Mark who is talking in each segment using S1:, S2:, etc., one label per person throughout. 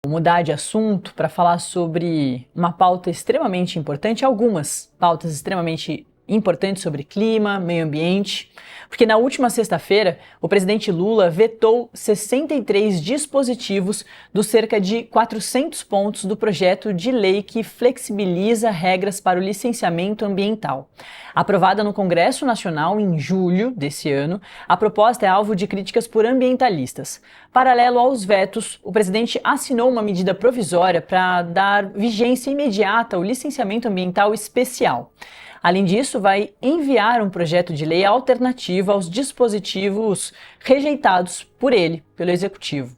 S1: mudar de assunto para falar sobre uma pauta extremamente importante, algumas pautas extremamente importantes sobre clima, meio ambiente, porque na última sexta-feira o presidente Lula vetou 63 dispositivos dos cerca de 400 pontos do projeto de lei que flexibiliza regras para o licenciamento ambiental. Aprovada no Congresso Nacional em julho desse ano, a proposta é alvo de críticas por ambientalistas. Paralelo aos vetos, o presidente assinou uma medida provisória para dar vigência imediata ao licenciamento ambiental especial. Além disso, vai enviar um projeto de lei alternativo aos dispositivos rejeitados por ele, pelo Executivo.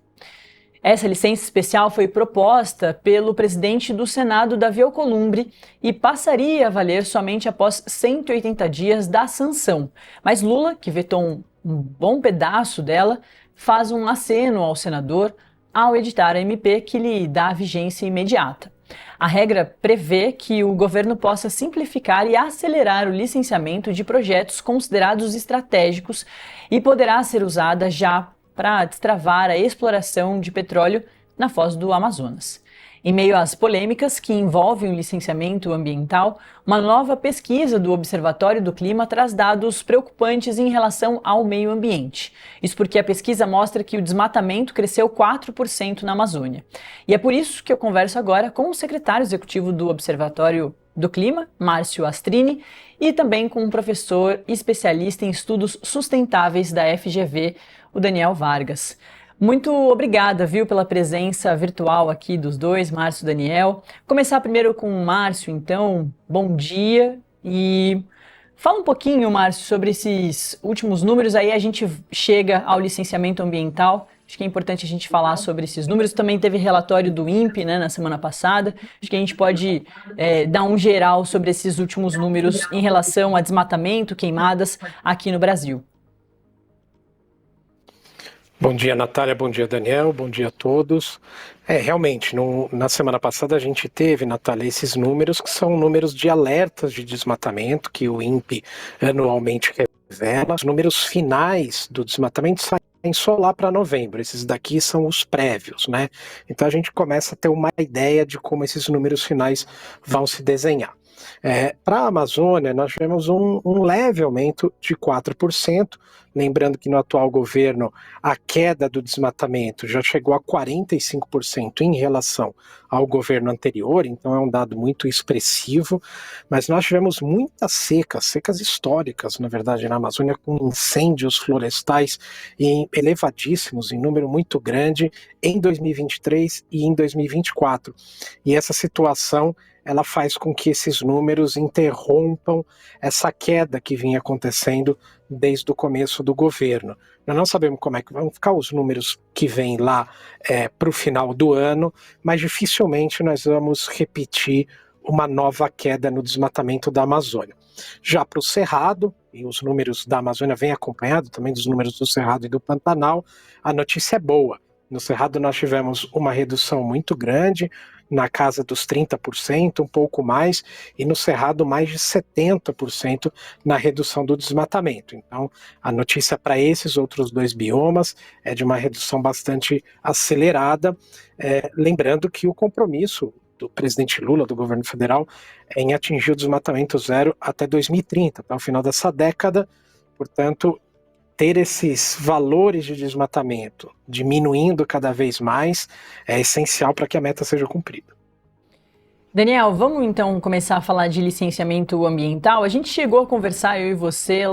S1: Essa licença especial foi proposta pelo presidente do Senado, Davi Alcolumbre, e passaria a valer somente após 180 dias da sanção. Mas Lula, que vetou um bom pedaço dela, faz um aceno ao senador ao editar a MP que lhe dá vigência imediata. A regra prevê que o governo possa simplificar e acelerar o licenciamento de projetos considerados estratégicos e poderá ser usada já para destravar a exploração de petróleo na foz do Amazonas. Em meio às polêmicas que envolvem o licenciamento ambiental, uma nova pesquisa do Observatório do Clima traz dados preocupantes em relação ao meio ambiente. Isso porque a pesquisa mostra que o desmatamento cresceu 4% na Amazônia. E é por isso que eu converso agora com o secretário executivo do Observatório do Clima, Márcio Astrini, e também com um professor especialista em estudos sustentáveis da FGV, o Daniel Vargas. Muito obrigada, viu, pela presença virtual aqui dos dois, Márcio e Daniel. Começar primeiro com o Márcio, então. Bom dia e fala um pouquinho, Márcio, sobre esses últimos números. Aí a gente chega ao licenciamento ambiental. Acho que é importante a gente falar sobre esses números. Também teve relatório do INPE, né, na semana passada. Acho que a gente pode dar um geral sobre esses últimos números em relação a desmatamento, queimadas aqui no Brasil.
S2: Bom dia, Natália, bom dia, Daniel, bom dia a todos. Realmente, na semana passada a gente teve, Natália, esses números que são números de alertas de desmatamento que o INPE anualmente revela. Os números finais do desmatamento saem só lá para novembro, esses daqui são os prévios, né? Então a gente começa a ter uma ideia de como esses números finais vão se desenhar. Para a Amazônia, nós tivemos um leve aumento de 4%, lembrando que no atual governo a queda do desmatamento já chegou a 45% em relação ao governo anterior, então é um dado muito expressivo, mas nós tivemos muitas secas históricas, na verdade, na Amazônia, com incêndios florestais elevadíssimos, em número muito grande, em 2023 e em 2024. E essa situação ela faz com que esses números interrompam essa queda que vinha acontecendo desde o começo do governo. Nós não sabemos como é que vão ficar os números que vêm lá para o final do ano, mas dificilmente nós vamos repetir uma nova queda no desmatamento da Amazônia. Já para o Cerrado, e os números da Amazônia vêm acompanhados também dos números do Cerrado e do Pantanal, a notícia é boa. No Cerrado nós tivemos uma redução muito grande, na casa dos 30%, um pouco mais, e no Cerrado mais de 70% na redução do desmatamento. Então, a notícia para esses outros dois biomas é de uma redução bastante acelerada, lembrando que o compromisso do presidente Lula, do governo federal, é em atingir o desmatamento zero até 2030, até o final dessa década. Portanto, ter esses valores de desmatamento diminuindo cada vez mais é essencial para que a meta seja cumprida.
S1: Daniel, vamos então começar a falar de licenciamento ambiental. A gente chegou a conversar, eu e você,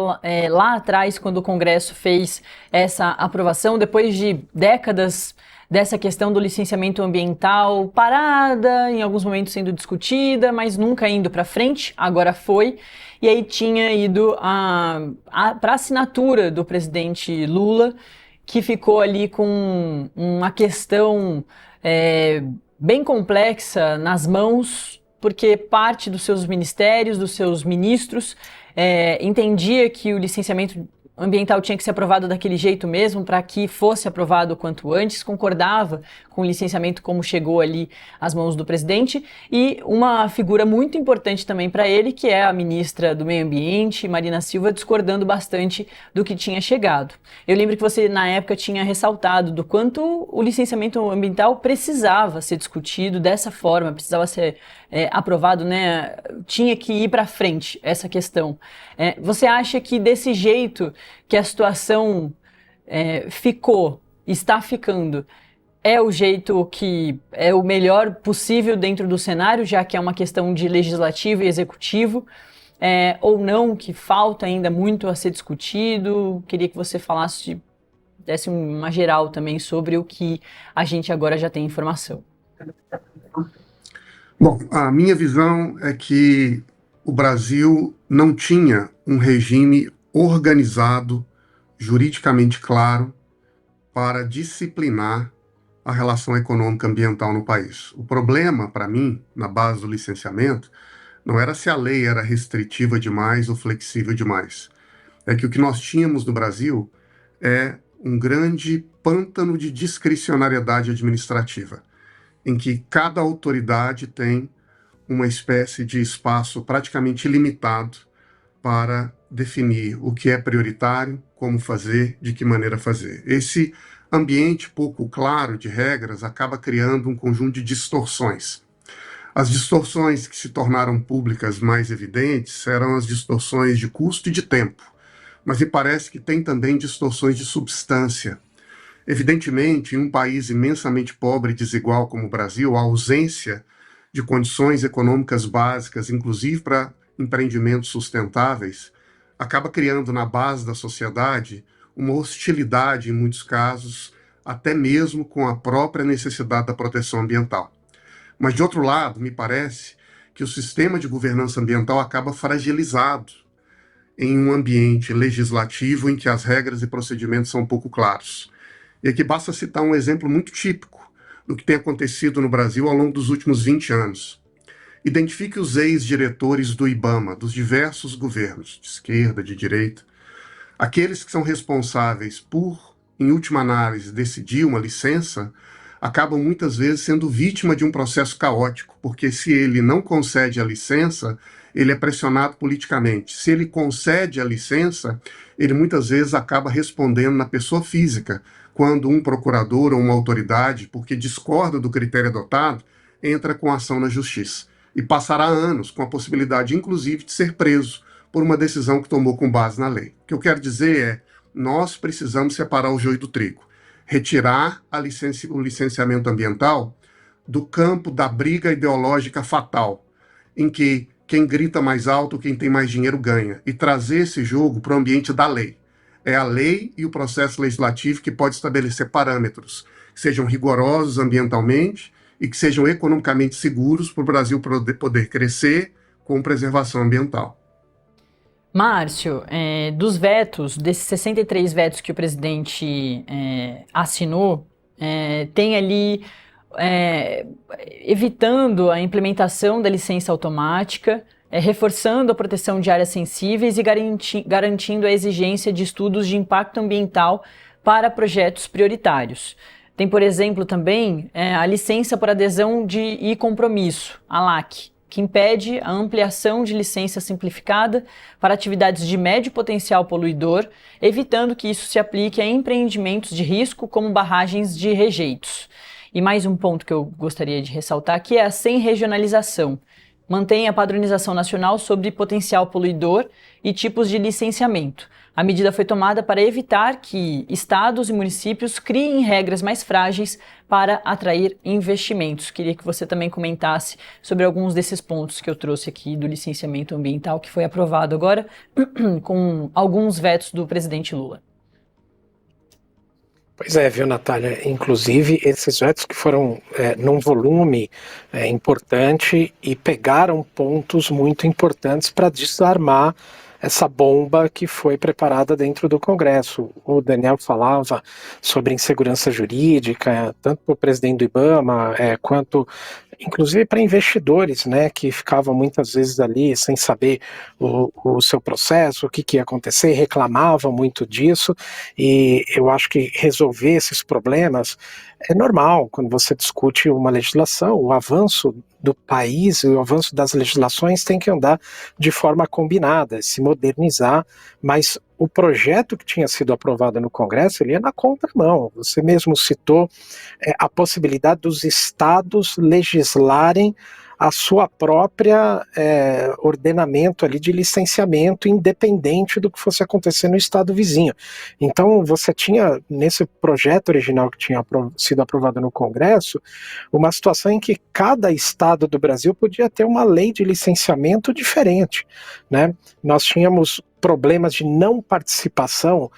S1: lá atrás, quando o Congresso fez essa aprovação, depois de décadas dessa questão do licenciamento ambiental parada, em alguns momentos sendo discutida, mas nunca indo para frente, agora foi. E aí tinha ido para a assinatura do presidente Lula, que ficou ali com uma questão bem complexa nas mãos, porque parte dos seus ministérios, dos seus ministros, entendia que o licenciamento ambiental tinha que ser aprovado daquele jeito mesmo, para que fosse aprovado o quanto antes, concordava com o licenciamento como chegou ali às mãos do presidente, e uma figura muito importante também para ele, que é a ministra do Meio Ambiente, Marina Silva, discordando bastante do que tinha chegado. Eu lembro que você, na época, tinha ressaltado do quanto o licenciamento ambiental precisava ser discutido dessa forma, precisava ser aprovado, né? Tinha que ir para frente essa questão. Você acha que desse jeito que a situação está ficando, é o jeito que é o melhor possível dentro do cenário, já que é uma questão de legislativo e executivo, ou não, que falta ainda muito a ser discutido? Queria que você desse uma geral também sobre o que a gente agora já tem informação.
S3: Bom, a minha visão é que o Brasil não tinha um regime organizado, juridicamente claro, para disciplinar a relação econômica ambiental no país. O problema, para mim, na base do licenciamento, não era se a lei era restritiva demais ou flexível demais. É que o que nós tínhamos no Brasil é um grande pântano de discricionariedade administrativa, em que cada autoridade tem uma espécie de espaço praticamente ilimitado para definir o que é prioritário, como fazer, de que maneira fazer. Esse ambiente pouco claro de regras acaba criando um conjunto de distorções. As distorções que se tornaram públicas mais evidentes eram as distorções de custo e de tempo, mas me parece que tem também distorções de substância. Evidentemente, em um país imensamente pobre e desigual como o Brasil, a ausência de condições econômicas básicas, inclusive para empreendimentos sustentáveis, acaba criando na base da sociedade uma hostilidade, em muitos casos, até mesmo com a própria necessidade da proteção ambiental. Mas, de outro lado, me parece que o sistema de governança ambiental acaba fragilizado em um ambiente legislativo em que as regras e procedimentos são pouco claros. E aqui basta citar um exemplo muito típico do que tem acontecido no Brasil ao longo dos últimos 20 anos. Identifique os ex-diretores do IBAMA, dos diversos governos, de esquerda, de direita, aqueles que são responsáveis por, em última análise, decidir uma licença, acabam muitas vezes sendo vítima de um processo caótico, porque se ele não concede a licença, ele é pressionado politicamente. Se ele concede a licença, ele muitas vezes acaba respondendo na pessoa física, quando um procurador ou uma autoridade, porque discorda do critério adotado, entra com ação na justiça. E passará anos com a possibilidade, inclusive, de ser preso por uma decisão que tomou com base na lei. O que eu quero dizer é, nós precisamos separar o joio do trigo, retirar o licenciamento ambiental do campo da briga ideológica fatal, em que quem grita mais alto, quem tem mais dinheiro ganha, e trazer esse jogo para o ambiente da lei. É a lei e o processo legislativo que pode estabelecer parâmetros que sejam rigorosos ambientalmente e que sejam economicamente seguros para o Brasil poder crescer com preservação ambiental.
S1: Márcio, dos vetos, desses 63 vetos que o presidente assinou, tem ali evitando a implementação da licença automática, reforçando a proteção de áreas sensíveis e garantindo a exigência de estudos de impacto ambiental para projetos prioritários. Tem, por exemplo, também a licença por adesão e compromisso, a LAC, que impede a ampliação de licença simplificada para atividades de médio potencial poluidor, evitando que isso se aplique a empreendimentos de risco como barragens de rejeitos. E mais um ponto que eu gostaria de ressaltar aqui é a sem regionalização. Mantém a padronização nacional sobre potencial poluidor e tipos de licenciamento. A medida foi tomada para evitar que estados e municípios criem regras mais frágeis para atrair investimentos. Queria que você também comentasse sobre alguns desses pontos que eu trouxe aqui do licenciamento ambiental, que foi aprovado agora com alguns vetos do presidente Lula.
S2: Pois é, viu, Natália? Inclusive, esses vetos que foram num volume importante e pegaram pontos muito importantes para desarmar essa bomba que foi preparada dentro do Congresso. O Daniel falava sobre insegurança jurídica, tanto para o presidente do IBAMA quanto inclusive para investidores, né, que ficavam muitas vezes ali sem saber o seu processo, o que ia acontecer, reclamavam muito disso, e eu acho que resolver esses problemas é normal quando você discute uma legislação. O avanço do país, o avanço das legislações tem que andar de forma combinada, se modernizar, mas o projeto que tinha sido aprovado no Congresso, ele é na contramão. Você mesmo citou a possibilidade dos estados legislarem a sua própria ordenamento ali de licenciamento, independente do que fosse acontecer no estado vizinho. Então você tinha, nesse projeto original que tinha sido aprovado no Congresso, uma situação em que cada estado do Brasil podia ter uma lei de licenciamento diferente, né? Nós tínhamos problemas de não participação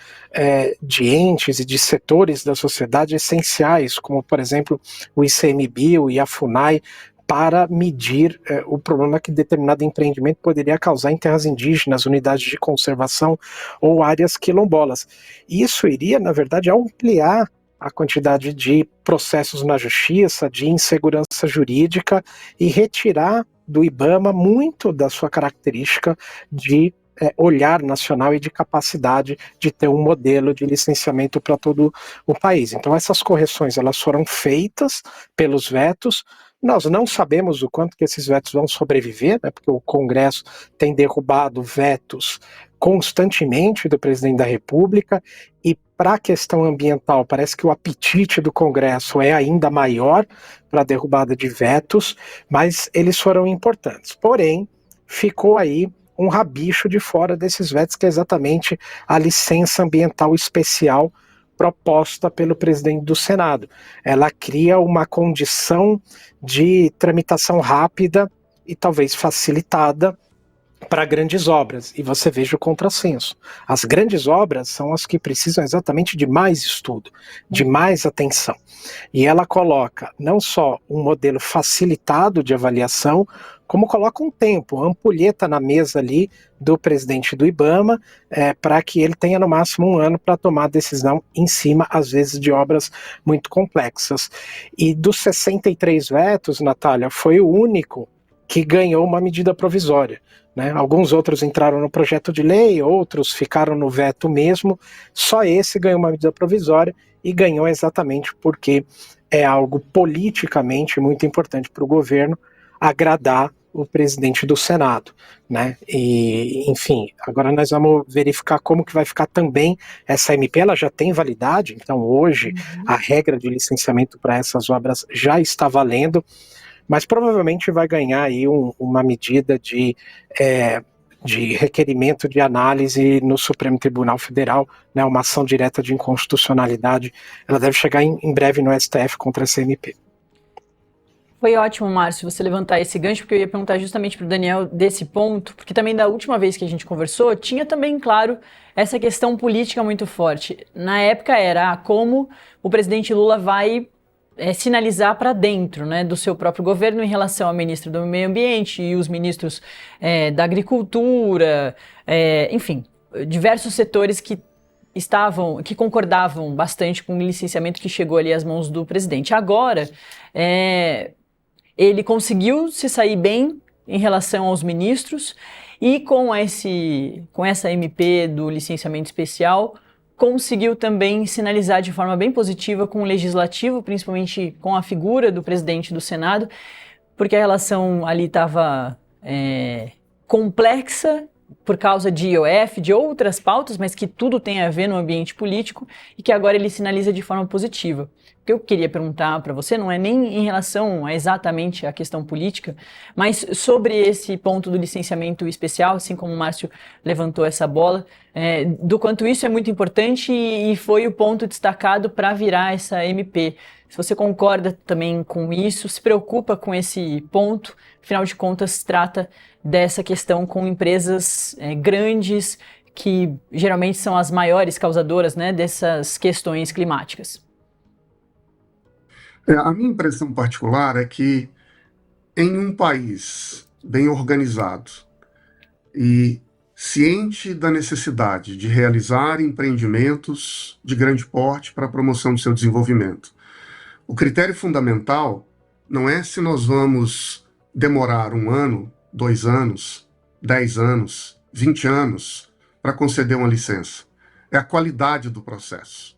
S2: de entes e de setores da sociedade essenciais, como, por exemplo, o ICMBio e a FUNAI, para medir o problema que determinado empreendimento poderia causar em terras indígenas, unidades de conservação ou áreas quilombolas. Isso iria, na verdade, ampliar a quantidade de processos na justiça, de insegurança jurídica, e retirar do IBAMA muito da sua característica de olhar nacional e de capacidade de ter um modelo de licenciamento para todo o país. Então essas correções elas foram feitas pelos vetos. Nós não sabemos o quanto que esses vetos vão sobreviver, né, porque o Congresso tem derrubado vetos constantemente do presidente da República, e para a questão ambiental parece que o apetite do Congresso é ainda maior para a derrubada de vetos, mas eles foram importantes. Porém, ficou aí um rabicho de fora desses vetos, que é exatamente a licença ambiental especial proposta pelo presidente do Senado. Ela cria uma condição de tramitação rápida e talvez facilitada para grandes obras, e você veja o contrassenso. As grandes obras são as que precisam exatamente de mais estudo, de mais atenção. E ela coloca não só um modelo facilitado de avaliação, como coloca um tempo, ampulheta na mesa ali do presidente do IBAMA, para que ele tenha no máximo 1 ano para tomar decisão em cima, às vezes, de obras muito complexas. E dos 63 vetos, Natália, foi o único que ganhou uma medida provisória, né? Alguns outros entraram no projeto de lei, outros ficaram no veto mesmo, só esse ganhou uma medida provisória, e ganhou exatamente porque é algo politicamente muito importante para o governo agradar o presidente do Senado, né? E, enfim, agora nós vamos verificar como que vai ficar também essa MP. Ela já tem validade, então hoje a regra de licenciamento para essas obras já está valendo, mas provavelmente vai ganhar aí uma medida de requerimento de análise no Supremo Tribunal Federal, né, uma ação direta de inconstitucionalidade. Ela deve chegar em breve no STF contra essa MP.
S1: Foi ótimo, Márcio, você levantar esse gancho, porque eu ia perguntar justamente para o Daniel desse ponto, porque também da última vez que a gente conversou, tinha também, claro, essa questão política muito forte. Na época era como o presidente Lula vai sinalizar para dentro, né, do seu próprio governo em relação ao ministro do Meio Ambiente e os ministros da Agricultura, enfim, diversos setores que concordavam bastante com o licenciamento que chegou ali às mãos do presidente. Agora, ele conseguiu se sair bem em relação aos ministros, e com essa MP do licenciamento especial, conseguiu também sinalizar de forma bem positiva com o legislativo, principalmente com a figura do presidente do Senado, porque a relação ali estava complexa por causa de IOF, de outras pautas, mas que tudo tem a ver no ambiente político, e que agora ele sinaliza de forma positiva. O que eu queria perguntar para você não é nem em relação a exatamente à questão política, mas sobre esse ponto do licenciamento especial, assim como o Márcio levantou essa bola, do quanto isso é muito importante e foi o ponto destacado para virar essa MP. Se você concorda também com isso, se preocupa com esse ponto, afinal de contas trata dessa questão com empresas grandes, que geralmente são as maiores causadoras, né, dessas questões climáticas.
S3: A minha impressão particular é que em um país bem organizado e ciente da necessidade de realizar empreendimentos de grande porte para a promoção do seu desenvolvimento, o critério fundamental não é se nós vamos demorar 1 ano, 2 anos, 10 anos, 20 anos para conceder uma licença. É a qualidade do processo.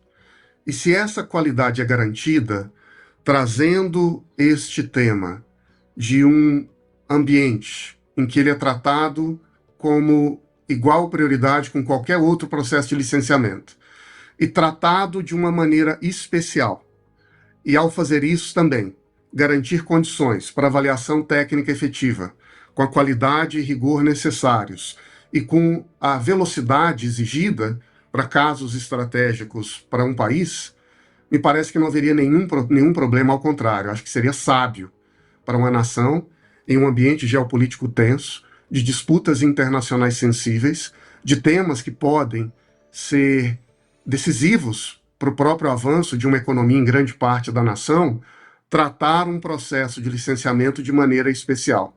S3: E se essa qualidade é garantida, trazendo este tema de um ambiente em que ele é tratado como igual prioridade com qualquer outro processo de licenciamento, e tratado de uma maneira especial, e ao fazer isso também, garantir condições para avaliação técnica efetiva, com a qualidade e rigor necessários, e com a velocidade exigida para casos estratégicos para um país, me parece que não haveria nenhum problema, ao contrário, acho que seria sábio para uma nação, em um ambiente geopolítico tenso, de disputas internacionais sensíveis, de temas que podem ser decisivos para o próprio avanço de uma economia em grande parte da nação, tratar um processo de licenciamento de maneira especial.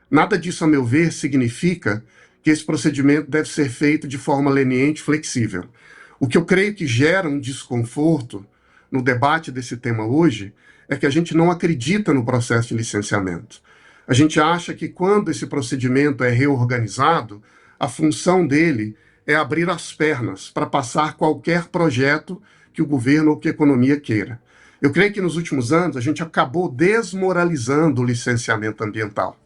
S3: Nada disso, a meu ver, significa que esse procedimento deve ser feito de forma leniente e flexível. O que eu creio que gera um desconforto no debate desse tema hoje é que a gente não acredita no processo de licenciamento. A gente acha que quando esse procedimento é reorganizado, a função dele é abrir as pernas para passar qualquer projeto que o governo ou que a economia queira. Eu creio que nos últimos anos a gente acabou desmoralizando o licenciamento ambiental.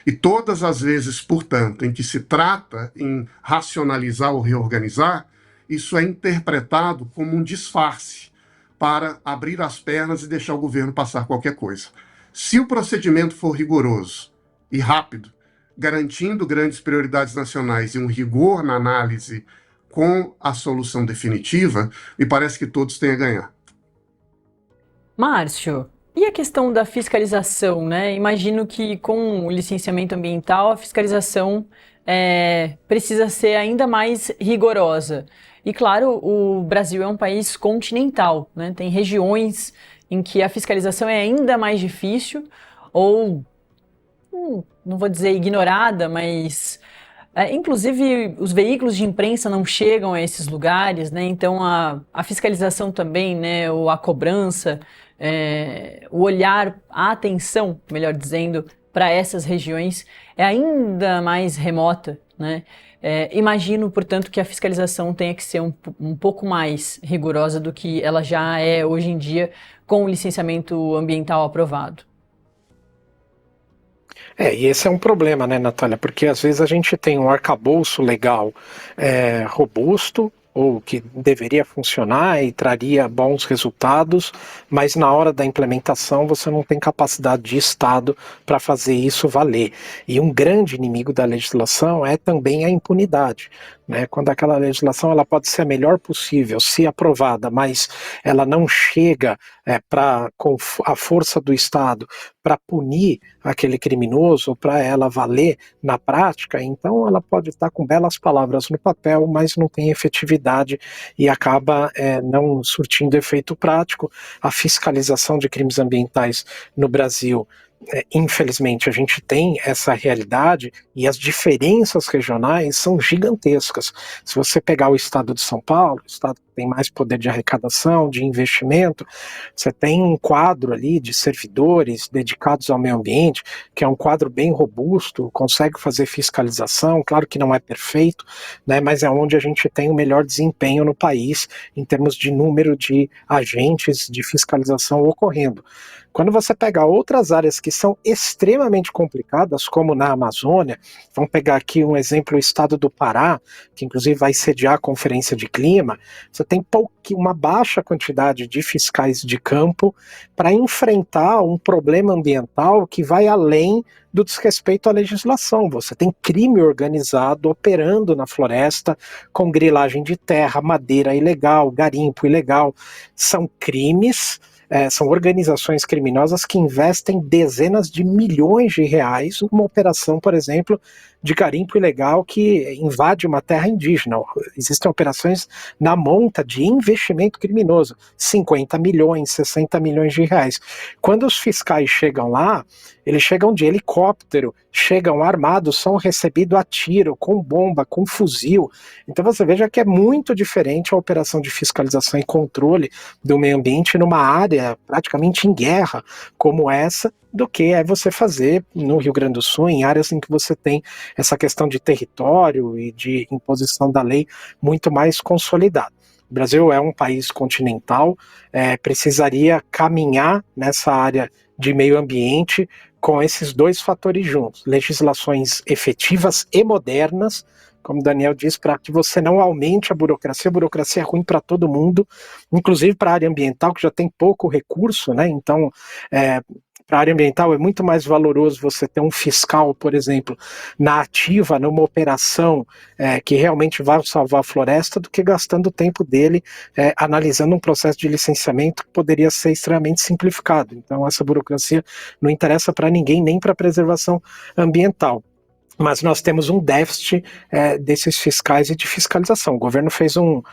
S3: E todas as vezes, portanto, em que se trata em racionalizar ou reorganizar, isso é interpretado como um disfarce para abrir as pernas e deixar o governo passar qualquer coisa. Se o procedimento for rigoroso e rápido, garantindo grandes prioridades nacionais e um rigor na análise com a solução definitiva, me parece que todos têm a ganhar.
S1: Márcio, e a questão da fiscalização, né? Imagino que com o licenciamento ambiental a fiscalização precisa ser ainda mais rigorosa. E claro, o Brasil é um país continental, né? Tem regiões em que a fiscalização é ainda mais difícil, ou não vou dizer ignorada, mas inclusive os veículos de imprensa não chegam a esses lugares, né? Então a fiscalização também, né? Ou a cobrança, o olhar, a atenção, melhor dizendo, para essas regiões é ainda mais remota, né? Imagino, portanto, que a fiscalização tenha que ser um pouco mais rigorosa do que ela já é hoje em dia com o licenciamento ambiental aprovado.
S2: E esse é um problema, né, Natália? Porque às vezes a gente tem um arcabouço legal robusto, ou que deveria funcionar e traria bons resultados, mas na hora da implementação você não tem capacidade de Estado para fazer isso valer. E um grande inimigo da legislação é também a impunidade, né? Quando aquela legislação ela pode ser a melhor possível, se aprovada, mas ela não chega com a força do Estado para punir aquele criminoso, para ela valer na prática, então ela pode estar com belas palavras no papel, mas não tem efetividade e acaba não surtindo efeito prático. A fiscalização de crimes ambientais no Brasil, infelizmente, a gente tem essa realidade e as diferenças regionais são gigantescas. Se você pegar o estado de São Paulo, o estado que tem mais poder de arrecadação, de investimento, você tem um quadro ali de servidores dedicados ao meio ambiente, que é um quadro bem robusto, consegue fazer fiscalização, claro que não é perfeito, né, mas é onde a gente tem o melhor desempenho no país em termos de número de agentes de fiscalização ocorrendo. Quando você pega outras áreas que são extremamente complicadas, como na Amazônia, vamos pegar aqui um exemplo, o estado do Pará, que inclusive vai sediar a conferência de clima, você tem uma baixa quantidade de fiscais de campo para enfrentar um problema ambiental que vai além do desrespeito à legislação. Você tem crime organizado operando na floresta com grilagem de terra, madeira ilegal, garimpo ilegal. São crimes, são organizações criminosas que investem dezenas de milhões de reais numa operação, por exemplo, de garimpo ilegal que invade uma terra indígena. Existem operações na monta de investimento criminoso, 50 milhões, 60 milhões de reais. Quando os fiscais chegam lá, eles chegam de helicóptero, chegam armados, são recebidos a tiro, com bomba, com fuzil. Então você veja que é muito diferente a operação de fiscalização e controle do meio ambiente numa área área praticamente em guerra como essa, do que é você fazer no Rio Grande do Sul, em áreas em que você tem essa questão de território e de imposição da lei muito mais consolidada. O Brasil é um país continental, precisaria caminhar nessa área de meio ambiente com esses dois fatores juntos, legislações efetivas e modernas, como o Daniel disse, para que você não aumente a burocracia é ruim para todo mundo, inclusive para a área ambiental, que já tem pouco recurso, né? Então, para a área ambiental é muito mais valoroso você ter um fiscal, por exemplo, na ativa, numa operação que realmente vai salvar a floresta, do que gastando o tempo dele analisando um processo de licenciamento que poderia ser extremamente simplificado. Então essa burocracia não interessa para ninguém, nem para a preservação ambiental. Mas nós temos um déficit desses fiscais e de fiscalização. O governo fez um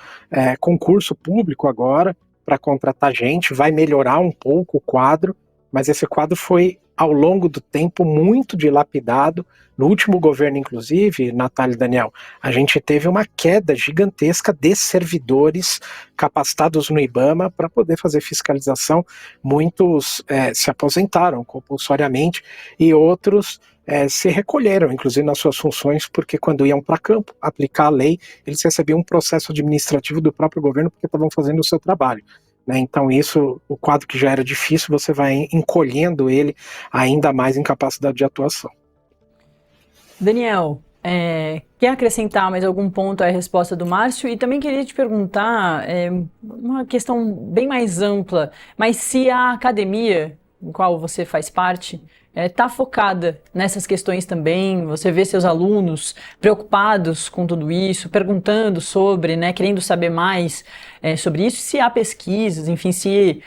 S2: concurso público agora para contratar gente, vai melhorar um pouco o quadro, mas esse quadro foi, ao longo do tempo, muito dilapidado. No último governo, inclusive, Natália e Daniel, a gente teve uma queda gigantesca de servidores capacitados no IBAMA para poder fazer fiscalização. Muitos se aposentaram compulsoriamente e outros se recolheram, inclusive nas suas funções, porque quando iam para campo aplicar a lei, eles recebiam um processo administrativo do próprio governo porque estavam fazendo o seu trabalho. Então isso, o quadro que já era difícil, você vai encolhendo ele ainda mais em capacidade de atuação.
S1: Daniel, quer acrescentar mais algum ponto à resposta do Márcio? E também queria te perguntar uma questão bem mais ampla, mas se a academia, em qual você faz parte, está focada nessas questões também, você vê seus alunos preocupados com tudo isso, perguntando sobre, querendo saber mais sobre isso, se há pesquisas, enfim, se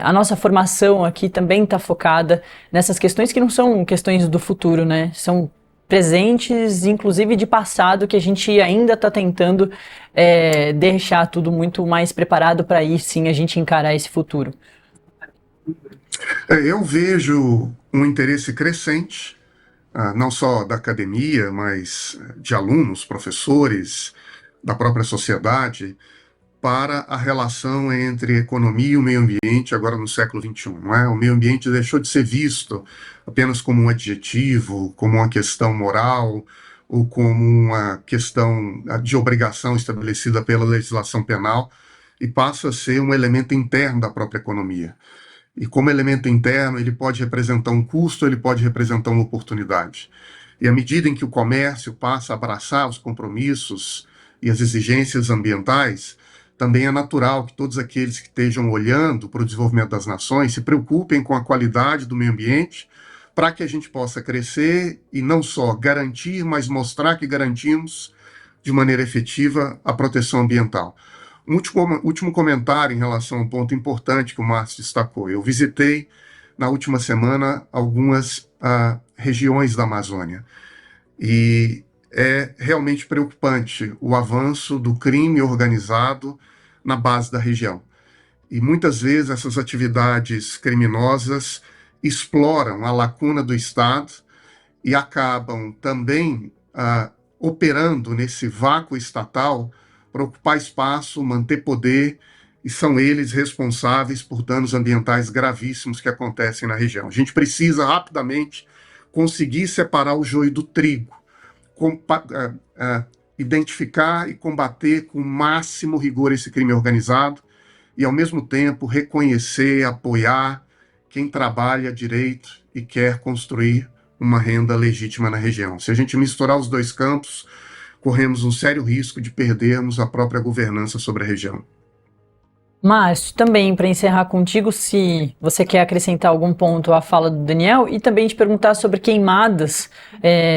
S1: a nossa formação aqui também está focada nessas questões que não são questões do futuro, são presentes, inclusive de passado, que a gente ainda está tentando deixar tudo muito mais preparado para aí sim a gente encarar esse futuro.
S3: Eu vejo um interesse crescente, não só da academia, mas de alunos, professores, da própria sociedade, para a relação entre economia e o meio ambiente agora no século XXI. Não é? O meio ambiente deixou de ser visto apenas como um adjetivo, como uma questão moral, ou como uma questão de obrigação estabelecida pela legislação penal, e passa a ser um elemento interno da própria economia. E como elemento interno, ele pode representar um custo, ele pode representar uma oportunidade. E à medida em que o comércio passa a abraçar os compromissos e as exigências ambientais, também é natural que todos aqueles que estejam olhando para o desenvolvimento das nações se preocupem com a qualidade do meio ambiente, para que a gente possa crescer e não só garantir, mas mostrar que garantimos de maneira efetiva a proteção ambiental. Um último comentário em relação a um ponto importante que o Márcio destacou. Eu visitei, na última semana, algumas regiões da Amazônia. E é realmente preocupante o avanço do crime organizado na base da região. E muitas vezes essas atividades criminosas exploram a lacuna do Estado e acabam também operando nesse vácuo estatal para ocupar espaço, manter poder, e são eles responsáveis por danos ambientais gravíssimos que acontecem na região. A gente precisa rapidamente conseguir separar o joio do trigo, identificar e combater com o máximo rigor esse crime organizado e, ao mesmo tempo, reconhecer, apoiar quem trabalha direito e quer construir uma renda legítima na região. Se a gente misturar os dois campos, corremos um sério risco de perdermos a própria governança sobre a região.
S1: Márcio, também para encerrar contigo, se você quer acrescentar algum ponto à fala do Daniel e também te perguntar sobre queimadas.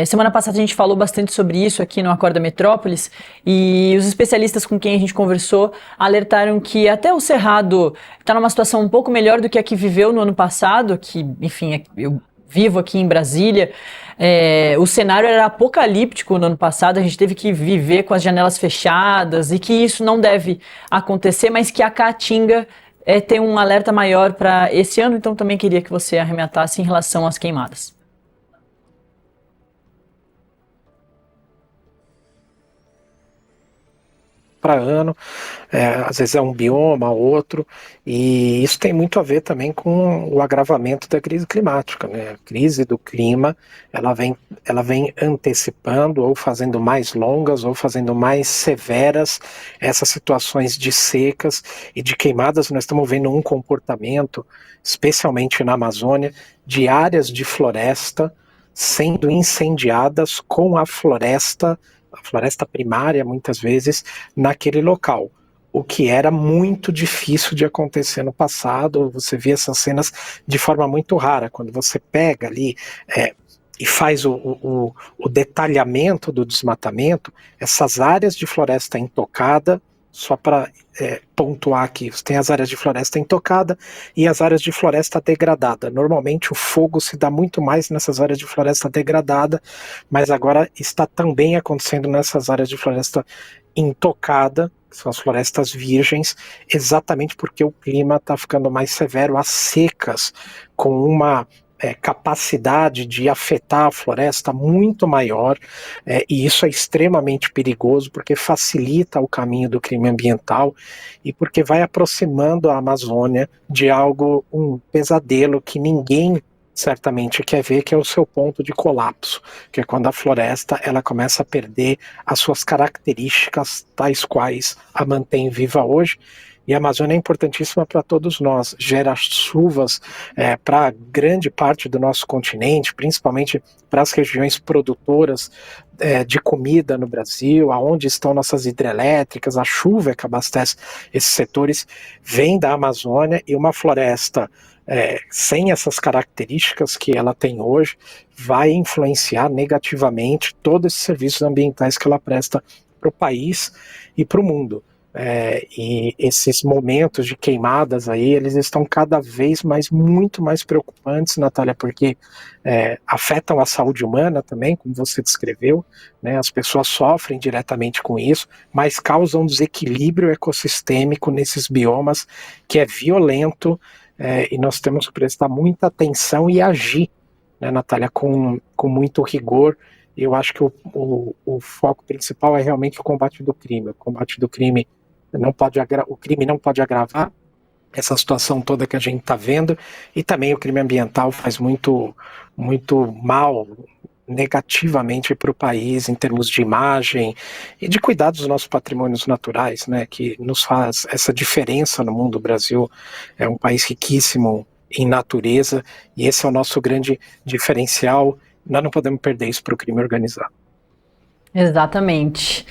S1: Semana passada a gente falou bastante sobre isso aqui no Acorda Metrópolis e os especialistas com quem a gente conversou alertaram que até o Cerrado está numa situação um pouco melhor do que a que viveu no ano passado, que, enfim, eu vivo aqui em Brasília. O cenário era apocalíptico no ano passado, a gente teve que viver com as janelas fechadas e que isso não deve acontecer, mas que a Caatinga tem um alerta maior para esse ano, então também queria que você arrematasse em relação às queimadas.
S2: para ano, às vezes é um bioma, outro, e isso tem muito a ver também com o agravamento da crise climática, né? A crise do clima, ela vem antecipando ou fazendo mais longas ou fazendo mais severas essas situações de secas e de queimadas. Nós estamos vendo um comportamento, especialmente na Amazônia, de áreas de floresta sendo incendiadas com a floresta primária, muitas vezes, naquele local. O que era muito difícil de acontecer no passado. Você via essas cenas de forma muito rara. Quando você pega ali e faz o detalhamento do desmatamento, essas áreas de floresta intocada, só para pontuar aqui, você tem as áreas de floresta intocada e as áreas de floresta degradada. Normalmente o fogo se dá muito mais nessas áreas de floresta degradada, mas agora está também acontecendo nessas áreas de floresta intocada, que são as florestas virgens, exatamente porque o clima está ficando mais severo, as secas, com uma capacidade de afetar a floresta muito maior, e isso é extremamente perigoso porque facilita o caminho do crime ambiental e porque vai aproximando a Amazônia de um pesadelo que ninguém certamente quer ver, que é o seu ponto de colapso, que é quando a floresta ela começa a perder as suas características tais quais a mantém viva hoje. E a Amazônia é importantíssima para todos nós, gera chuvas para grande parte do nosso continente, principalmente para as regiões produtoras de comida no Brasil, aonde estão nossas hidrelétricas, a chuva que abastece esses setores vem da Amazônia, e uma floresta sem essas características que ela tem hoje vai influenciar negativamente todos esses serviços ambientais que ela presta para o país e para o mundo. E esses momentos de queimadas aí, eles estão cada vez muito mais preocupantes, Natália, porque afetam a saúde humana também, como você descreveu, né? As pessoas sofrem diretamente com isso, mas causam um desequilíbrio ecossistêmico nesses biomas que é violento, e nós temos que prestar muita atenção e agir, né, Natália, com muito rigor. Eu acho que o foco principal é realmente o combate do crime. O combate do crime o crime não pode agravar essa situação toda que a gente está vendo, e também o crime ambiental faz muito mal negativamente para o país em termos de imagem e de cuidar dos nossos patrimônios naturais, né, que nos faz essa diferença no mundo. O Brasil é um país riquíssimo em natureza e esse é o nosso grande diferencial. Nós não podemos perder isso para o crime organizado.
S1: Exatamente.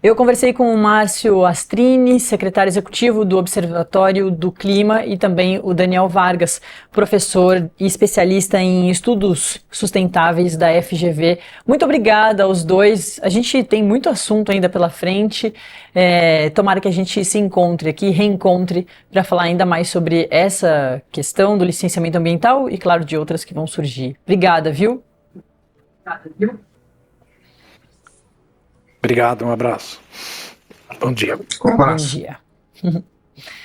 S1: Eu conversei com o Márcio Astrini, secretário executivo do Observatório do Clima, e também o Daniel Vargas, professor e especialista em estudos sustentáveis da FGV. Muito obrigada aos dois. A gente tem muito assunto ainda pela frente. Tomara que a gente se encontre aqui, reencontre, para falar ainda mais sobre essa questão do licenciamento ambiental e, claro, de outras que vão surgir. Obrigada, viu? Obrigada, viu?
S2: Obrigado, um abraço. Bom dia.
S3: Um abraço.
S1: Bom dia.